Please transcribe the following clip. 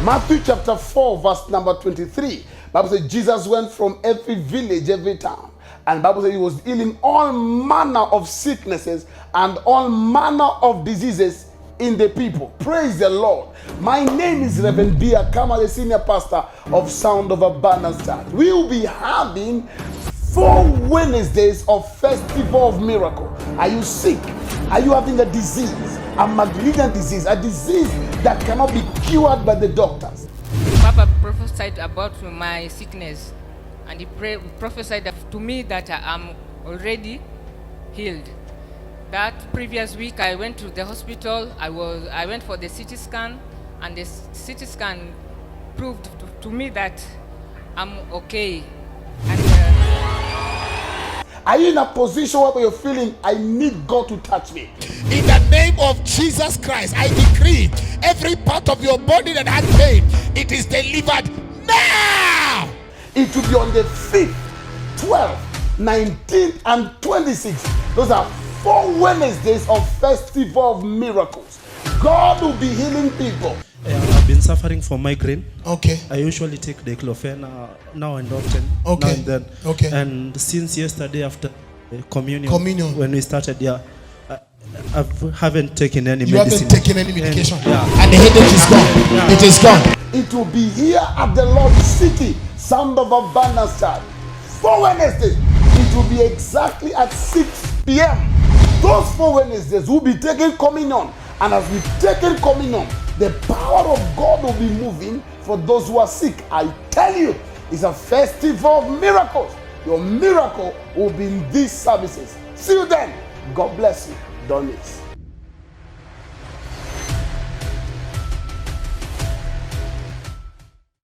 Matthew chapter 4, verse number 23. Bible says Jesus went from every village, every town. And Bible says he was healing all manner of sicknesses and all manner of diseases in the people. Praise the Lord. My name is Reverend B. Akama, the senior pastor of Sound of Abundance Church. We will be having 4 Wednesdays of Festival of Miracle. Are you sick? Are you having a disease? A malignant disease, a disease that cannot be cured by the doctors. Papa prophesied about my sickness, and he prophesied to me that I am already healed. That previous week I went to the hospital. I went for the CT scan, and the CT scan proved to me that I'm okay. And are you in a position where you're feeling, I need God to touch me? In the name of Jesus Christ, I decree every part of your body that had pain, it is delivered now. It will be on the 5th, 12th, 19th, and 26th. Those are 4 Wednesdays of Festival of Miracles. God will be healing people. I've been suffering from migraine. Okay. I usually take diclofenac now and often. Okay. Now and then. Okay. And since yesterday after communion, when we started, I haven't taken any medicine. You haven't taken any medication. And the headache is gone. Yeah. It is gone. It will be here at the Lord's City, Sound of Abundance Church. 4 Wednesdays. It will be exactly at 6 p.m. Those 4 Wednesdays will be taking communion. And as we take in communion, the power of God will be moving for those who are sick. I tell you, it's a festival of miracles. Your miracle will be in these services. See you then. God bless you. Don't miss.